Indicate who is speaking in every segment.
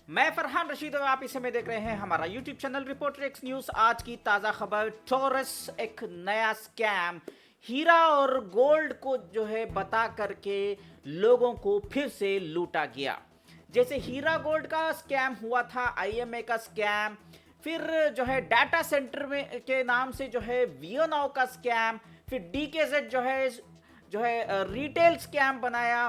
Speaker 1: मैं फरहान रशीद और आप इस समय देख रहे हैं हमारा YouTube channel reporter x news. आज की ताजा खबर, टॉरस एक नया स्कैम, हीरा और गोल्ड को जो है बता करके लोगों को फिर से लूटा गया। जैसे हीरा गोल्ड का स्कैम हुआ था, आईएमए का स्कैम, फिर जो है डाटा सेंटर में के नाम से जो है वीओनाउ का स्कैम, फिर डीकेजेड जो है रिटेल स्कैम बनाया।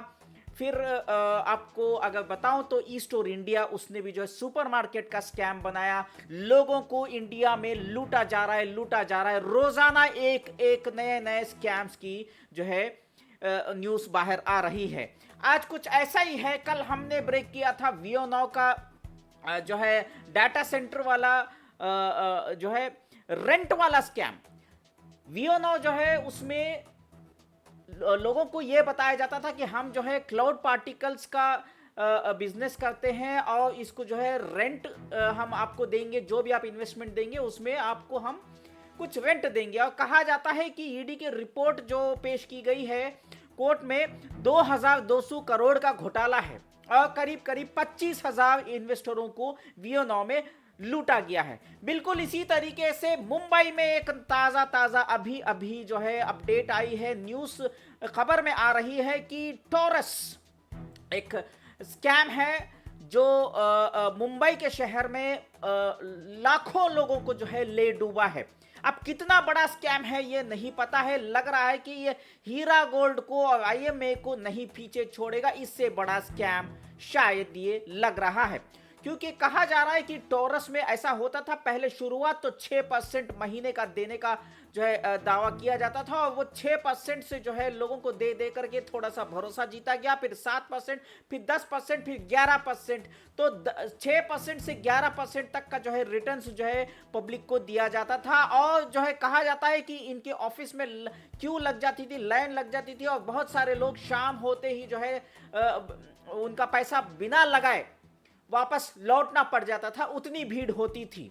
Speaker 1: फिर आपको अगर बताऊं तो ई स्टोर इंडिया, उसने भी जो है सुपरमार्केट का स्कैम बनाया। लोगों को इंडिया में लूटा जा रहा है, लूटा जा रहा है। रोजाना एक एक नए नए स्कैम्स की जो है न्यूज बाहर आ रही है। आज कुछ ऐसा ही है। कल हमने ब्रेक किया था वीओनाउ का जो है डाटा सेंटर वाला जो है रेंट वाला स्कैम। वीओनाउ जो है उसमें लोगों को यह बताया जाता था कि हम जो है क्लाउड पार्टिकल्स का बिजनेस करते हैं और इसको जो है रेंट हम आपको देंगे, जो भी आप इन्वेस्टमेंट देंगे उसमें आपको हम कुछ रेंट देंगे। और कहा जाता है कि ईडी की रिपोर्ट जो पेश की गई है कोर्ट में, 2200 करोड़ का घोटाला है और करीब करीब 25,000 इन्वेस्टरों को वीओनाउ में लूटा गया है। बिल्कुल इसी तरीके से मुंबई में एक ताजा अभी अभी जो है अपडेट आई है, न्यूज खबर में आ रही है कि टॉरस एक स्कैम है जो मुंबई के शहर में लाखों लोगों को जो है ले डूबा है। अब कितना बड़ा स्कैम है ये नहीं पता है। लग रहा है कि ये हीरा गोल्ड को और आईएमए को नहीं पीछे छोड़ेगा, इससे बड़ा स्कैम शायद ये लग रहा है। क्योंकि कहा जा रहा है कि टॉरस में ऐसा होता था, पहले शुरुआत तो 6% महीने का देने का जो है दावा किया जाता था और वो 6% से जो है लोगों को दे दे करके थोड़ा सा भरोसा जीता गया। फिर 7%, फिर 10%, फिर 11%। तो 6% से 11% तक का जो है रिटर्न्स जो है पब्लिक को दिया जाता था। और जो है कहा जाता है कि इनके ऑफिस में क्यू लग जाती थी, लाइन लग जाती थी और बहुत सारे लोग शाम होते ही जो है उनका पैसा बिना लगाए वापस लौटना पड़ जाता था, उतनी भीड़ होती थी।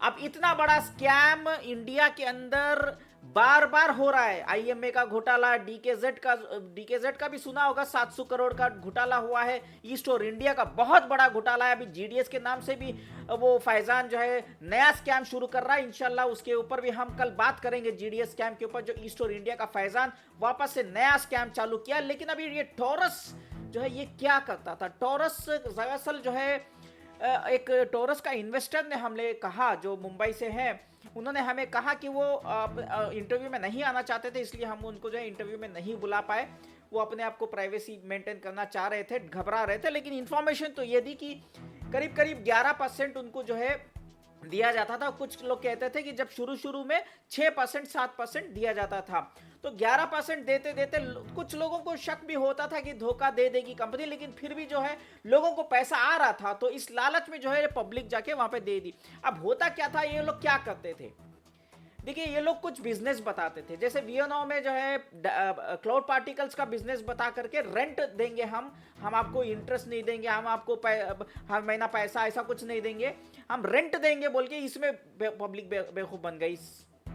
Speaker 1: अब इतना बड़ा स्कैम इंडिया के अंदर बार बार हो रहा है। आईएमए का घोटाला, डीकेजेड का भी सुना होगा, 700 करोड़ का घोटाला हुआ है। ई स्टोर इंडिया का बहुत बड़ा घोटाला है। अभी जीडीएस के नाम से भी वो फैजान जो है नया स्कैम शुरू कर रहा है। इंशाल्लाह उसके ऊपर भी हम कल बात करेंगे, जीडीएस स्कैम के ऊपर। जो ई स्टोर इंडिया का फैजान वापस से नया स्कैम चालू किया। लेकिन अभी ये टॉरस जो है ये क्या करता था? टॉरस दरअसल जो है एक टॉरस का इन्वेस्टर ने हमने कहा, जो मुंबई से हैं, उन्होंने हमें कहा कि वो इंटरव्यू में नहीं आना चाहते थे, इसलिए हम उनको जो है इंटरव्यू में नहीं बुला पाए। वो अपने आप को प्राइवेसी मेंटेन करना चाह रहे थे, घबरा रहे थे। लेकिन इंफॉर्मेशन तो ये दी कि करीब करीब 11% उनको जो है दिया जाता था। कुछ लोग कहते थे कि जब शुरू में 6%, 7% दिया जाता था, तो 11% देते देते कुछ लोगों को शक भी होता था कि धोखा दे देगी कंपनी। लेकिन फिर भी जो है लोगों को पैसा आ रहा था, तो इस लालच में जो है पब्लिक जाके वहां पे दे दी। अब होता क्या था, ये लोग क्या करते थे, देखिए ये लोग कुछ बिजनेस बताते थे। जैसे वीओनाउ में जो है क्लाउड पार्टिकल्स का बिजनेस बता करके रेंट देंगे, हम आपको इंटरेस्ट नहीं देंगे, हम आपको हर महीना पैसा ऐसा कुछ नहीं देंगे, हम रेंट देंगे बोल के इसमें पब्लिक बेवकूफ़ बन गई।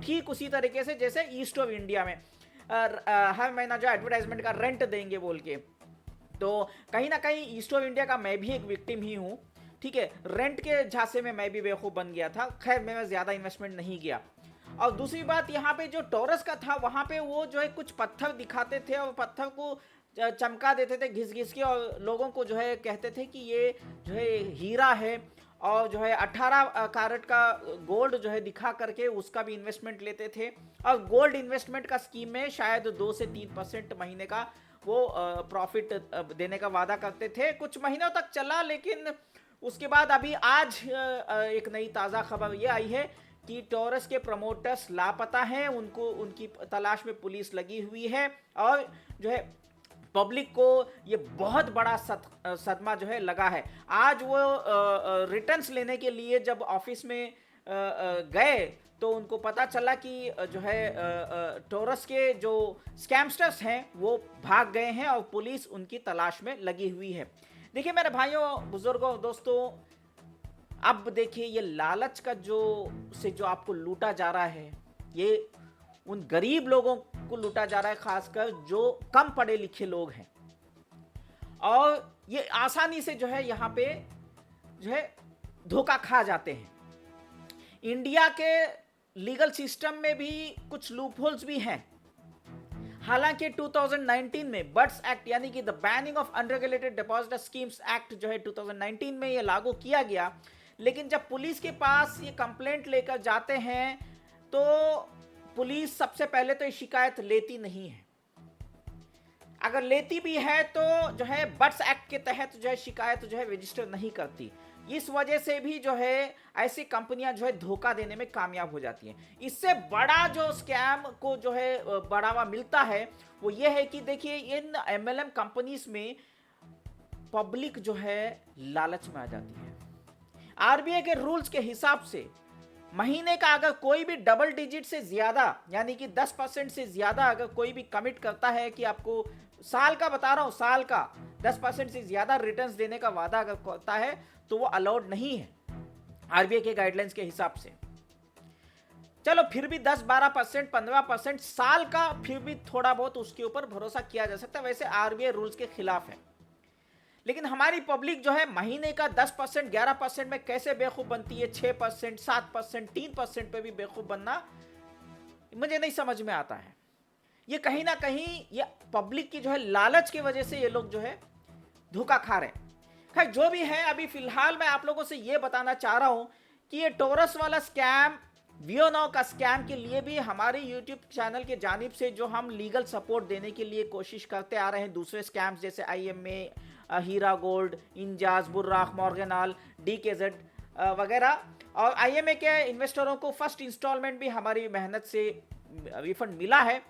Speaker 1: ठीक उसी तरीके से जैसे ई स्टोर इंडिया में हर महीना जो एडवर्टाइजमेंट का रेंट देंगे बोल के। तो कहीं ना कहीं ई स्टोर इंडिया का मैं भी एक विक्टिम ही हूँ, ठीक है। रेंट के झांसे में मैं भी बेवकूफ़ बन गया था। खैर मैं ज़्यादा इन्वेस्टमेंट नहीं किया। और दूसरी बात, यहाँ पे जो टॉरस का था, वहाँ पे वो जो है कुछ पत्थर दिखाते थे और पत्थर को चमका देते थे घिस घिस के, और लोगों को जो है कहते थे कि ये जो है हीरा है। और जो है 18 कैरेट का गोल्ड जो है दिखा करके उसका भी इन्वेस्टमेंट लेते थे। और गोल्ड इन्वेस्टमेंट का स्कीम में शायद 2 से 3% महीने का वो प्रॉफिट देने का वादा करते थे। कुछ महीनों तक चला, लेकिन उसके बाद अभी आज एक नई ताज़ा खबर ये आई है कि टॉरस के प्रमोटर्स लापता हैं। उनको उनकी तलाश में पुलिस लगी हुई है। और जो है पब्लिक को ये बहुत बड़ा सदमा जो है लगा है। आज वो रिटर्न्स लेने के लिए जब ऑफिस में गए तो उनको पता चला कि जो है टॉरस के जो स्कैमस्टर्स हैं वो भाग गए हैं और पुलिस उनकी तलाश में लगी हुई है। देखिए मेरे भाइयों, बुजुर्गों, दोस्तों, अब देखिए ये लालच का जो आपको लूटा जा रहा है, ये उन गरीब लोगों को लूटा जा रहा है, खासकर जो कम पढ़े लिखे लोग हैं। और ये आसानी से जो है यहाँ पे जो है धोखा खा जाते हैं। इंडिया के लीगल सिस्टम में भी कुछ लूपहोल्स भी हैं। हालांकि 2019 में बट्स एक्ट यानी कि the banning of unregulated deposit schemes act जो है 2019 में ये लागू किया गया, लेकिन जब पुलिस के पास ये कंप्लेंट लेकर जाते हैं तो पुलिस सबसे पहले तो ये शिकायत लेती नहीं है। अगर लेती भी है तो जो है बट्स एक्ट के तहत जो है शिकायत जो है रजिस्टर नहीं करती। इस वजह से भी जो है ऐसी कंपनियां जो है धोखा देने में कामयाब हो जाती हैं। इससे बड़ा जो स्कैम को जो है बढ़ावा मिलता है वो ये है कि देखिए इन एमएलएम कंपनीज में पब्लिक जो है लालच में आ जाती है। आरबीआई के रूल्स के हिसाब से महीने का अगर कोई भी डबल डिजिट से ज्यादा यानी कि 10% से ज्यादा अगर कोई भी कमिट करता है कि आपको साल का बता रहा हूं, साल का 10% से ज्यादा रिटर्न्स देने का वादा अगर करता है तो वो अलाउड नहीं है आरबीआई के गाइडलाइंस के हिसाब से। चलो फिर भी 10-12%, 15% साल का फिर भी थोड़ा बहुत उसके ऊपर भरोसा किया जा सकता है, वैसे आरबीआई रूल्स के खिलाफ है। लेकिन हमारी पब्लिक जो है महीने का 10%, 11% में कैसे बेवकूफ बनती है, 6%, 7%, 3% पे भी बेवकूफ बनना मुझे नहीं समझ में आता है। ये कहीं ना कहीं ये पब्लिक की जो है लालच की वजह से ये लोग जो है धोखा खा रहे हैं। खैर जो भी है, अभी फिलहाल मैं आप लोगों से ये बताना चाह रहा हूं कि ये टोरस वाला स्कैम, वीओ9 का स्कैम के लिए भी हमारे यूट्यूब चैनल के जानिब से जो हम लीगल सपोर्ट देने के लिए कोशिश करते आ रहे हैं, दूसरे स्कैम्स जैसे आईएमए, हीरा गोल्ड, इंजाज, बुर्राक, मॉर्गेनाल, डीकेजेड वगैरह, और आईएमए के इन्वेस्टरों को फर्स्ट इंस्टॉलमेंट भी हमारी मेहनत से रिफंड मिला है।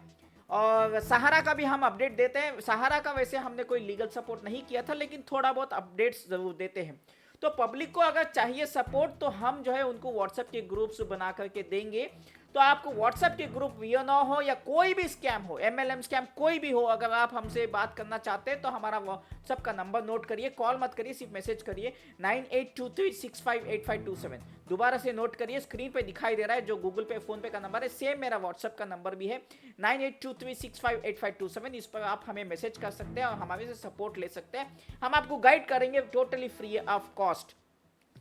Speaker 1: और सहारा का भी हम अपडेट देते हैं। सहारा का वैसे हमने कोई लीगल सपोर्ट नहीं किया था, लेकिन थोड़ा बहुत अपडेट्स जरूर देते हैं। तो पब्लिक को अगर चाहिए सपोर्ट तो हम जो है उनको व्हाट्सएप के ग्रुप्स बना करके देंगे। तो आपको व्हाट्सएप के ग्रुप वीओ9 हो या कोई भी स्कैम हो, एमएलएम स्कैम कोई भी हो, अगर आप हमसे बात करना चाहते हैं तो हमारा व्हाट्सएप का नंबर नोट करिए, कॉल मत करिए, सिर्फ मैसेज करिए 9823658527। दोबारा से नोट करिए, स्क्रीन पे दिखाई दे रहा है जो गूगल पे, फोन पे का नंबर है, सेम मेरा व्हाट्सएप का नंबर भी है 9823658527। इस पर आप हमें मैसेज कर सकते हैं और हमारे से सपोर्ट ले सकते हैं। हम आपको गाइड करेंगे टोटली फ्री ऑफ कॉस्ट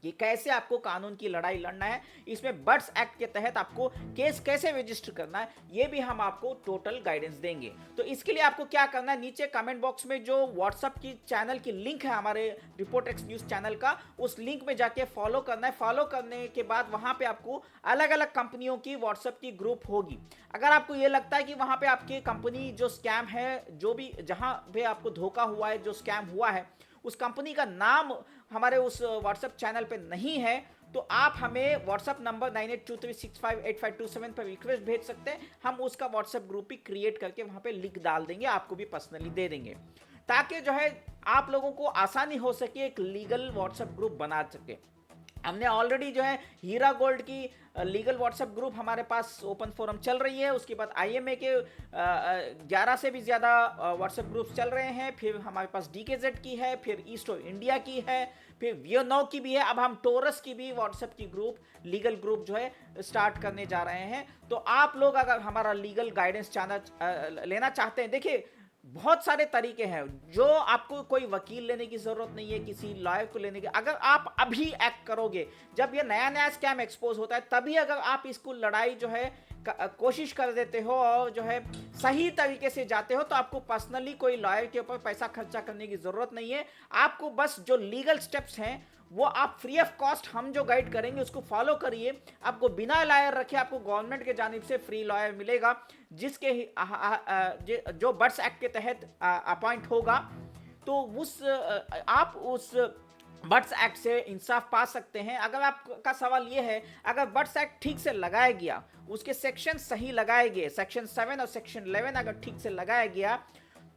Speaker 1: कि कैसे आपको कानून की लड़ाई लड़ना है। इसमें बट्स एक्ट के तहत आपको केस कैसे रजिस्टर करना है ये भी हम आपको टोटल गाइडेंस देंगे। तो इसके लिए आपको क्या करना है, नीचे कमेंट बॉक्स में जो व्हाट्सएप की चैनल की लिंक है हमारे रिपोर्ट एक्स न्यूज चैनल का, उस लिंक में जाके फॉलो करना है। फॉलो करने के बाद वहां पे आपको अलग अलग कंपनियों की व्हाट्सएप की ग्रुप होगी। अगर आपको ये लगता है कि वहां पे आपकी कंपनी जो स्कैम है, जो भी जहां पे आपको धोखा हुआ है, जो स्कैम हुआ है, उस कंपनी का नाम हमारे उस व्हाट्सएप चैनल पे नहीं है, तो आप हमें व्हाट्सएप नंबर 9823658527 पर रिक्वेस्ट भेज सकते हैं। हम उसका व्हाट्सएप ग्रुप भी क्रिएट करके वहां पे लिंक डाल देंगे, आपको भी पर्सनली दे देंगे, ताकि जो है आप लोगों को आसानी हो सके एक लीगल व्हाट्सएप ग्रुप बना सके। हमने ऑलरेडी जो है हीरा गोल्ड की लीगल व्हाट्सएप ग्रुप हमारे पास ओपन फोरम चल रही है। उसके बाद आईएमए के 11 से भी ज़्यादा व्हाट्सएप ग्रुप्स चल रहे हैं। फिर हमारे पास डीकेजेड की है, फिर ईस्ट ऑफ इंडिया की है, फिर वीओ9 की भी है। अब हम टोरस की भी व्हाट्सएप की ग्रुप, लीगल ग्रुप जो है स्टार्ट करने जा रहे हैं। तो आप लोग अगर हमारा लीगल गाइडेंस लेना चाहते हैं, देखिए बहुत सारे तरीके हैं, जो आपको कोई वकील लेने की जरूरत नहीं है, किसी लॉयर को लेने की। अगर आप अभी एक्ट करोगे, जब ये नया नया स्कैम एक्सपोज होता है, तभी अगर आप इसको लड़ाई जो है कोशिश कर देते हो और जो है सही तरीके से जाते हो, तो आपको पर्सनली कोई लॉयर के ऊपर पैसा खर्चा करने की जरूरत नहीं है। आपको बस जो लीगल स्टेप्स हैं वो आप फ्री ऑफ कॉस्ट हम जो गाइड करेंगे उसको फॉलो करिए। आपको बिना लॉयर रखे आपको गवर्नमेंट के जानिब से फ्री लॉयर मिलेगा, जिसके जो बट्स एक्ट के तहत अपॉइंट होगा। तो आप उस बट्स एक्ट से इंसाफ पा सकते हैं। अगर आपका सवाल ये है, अगर बट्स एक्ट ठीक से लगाया गया, उसके सेक्शन सही लगाए गए, सेक्शन 7 और सेक्शन 11 अगर ठीक से लगाया गया,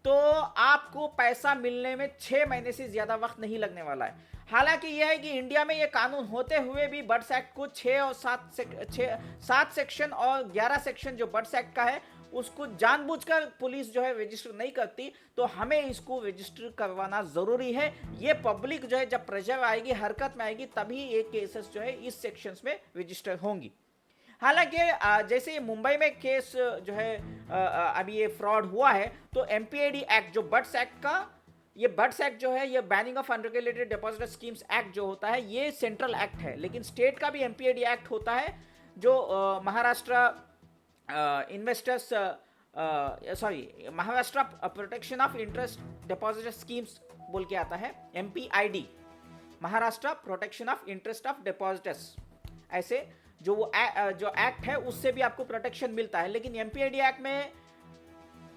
Speaker 1: तो आपको पैसा मिलने में 6 महीने से ज्यादा वक्त नहीं लगने वाला है। हालांकि यह है कि इंडिया में यह कानून होते हुए भी बट्स एक्ट को 6 और 7 सेक्शन और 11 सेक्शन जो बट्स एक्ट का है उसको जानबूझकर पुलिस जो है रजिस्टर नहीं करती। तो हमें इसको रजिस्टर करवाना जरूरी है। ये पब्लिक जो है जब प्रेशर आएगी, हरकत में आएगी, तभी ये केसेस जो है इस सेक्शंस में रजिस्टर होंगी। हालांकि जैसे मुंबई में केस जो है अभी ये फ्रॉड हुआ है, तो एमपीएडी एक्ट जो बट्स एक्ट का ये बट्स एक्ट जो है, ये banning of unregulated deposit schemes act जो होता है, ये सेंट्रल एक्ट है, लेकिन स्टेट का भी एमपीएडी एक्ट होता है जो Maharashtra investors sorry Maharashtra protection of interest deposit schemes बोल के आता है, MPID, Maharashtra protection of interest of depositors. ऐसे जो वो जो एक्ट है उससे भी आपको प्रोटेक्शन मिलता है, लेकिन एमपीआईडी एक्ट में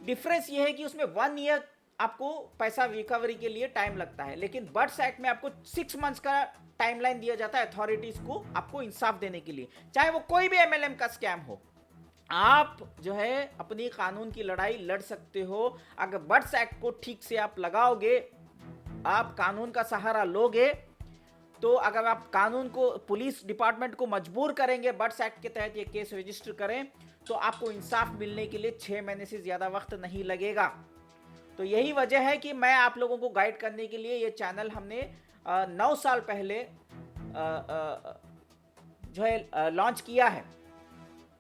Speaker 1: डिफरेंस ये है कि उसमें 1 ईयर आपको पैसा रिकवरी के लिए टाइम लगता है, लेकिन बट्स एक्ट में आपको 6 मंथ्स का टाइमलाइन दिया जाता है अथॉरिटीज को आपको इंसाफ देने के लिए, चाहे वो कोई भी एमएलएम का स्कैम हो। आप जो है अपनी कानून की लड़ाई लड़ सकते हो अगर बट्स एक्ट को ठीक से आप लगाओगे, आप कानून का सहारा लोगे, तो अगर आप कानून को, पुलिस डिपार्टमेंट को मजबूर करेंगे बट्स एक्ट के तहत ये केस रजिस्टर करें, तो आपको इंसाफ मिलने के लिए 6 महीने से ज़्यादा वक्त नहीं लगेगा। तो यही वजह है कि मैं आप लोगों को गाइड करने के लिए ये चैनल हमने 9 साल पहले जो है लॉन्च किया है।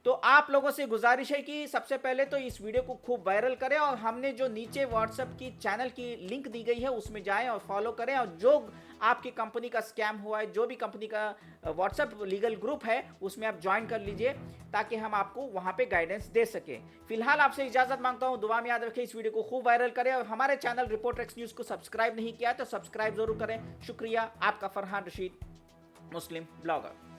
Speaker 1: तो आप लोगों से गुजारिश है कि सबसे पहले तो इस वीडियो को खूब वायरल करें, और हमने जो नीचे व्हाट्सएप की चैनल की लिंक दी गई है उसमें जाएं और फॉलो करें, और जो आपकी कंपनी का स्कैम हुआ है, जो भी कंपनी का व्हाट्सएप लीगल ग्रुप है उसमें आप ज्वाइन कर लीजिए, ताकि हम आपको वहां पे गाइडेंस दे सकें। फिलहाल आपसे इजाजत मांगता हूं, दुआ में याद रखें, इस वीडियो को खूब वायरल करें, और हमारे चैनल रिपोर्टर एक्स न्यूज़ को सब्सक्राइब नहीं किया तो सब्सक्राइब जरूर करें। शुक्रिया, आपका फरहान रशीद, मुस्लिम ब्लॉगर।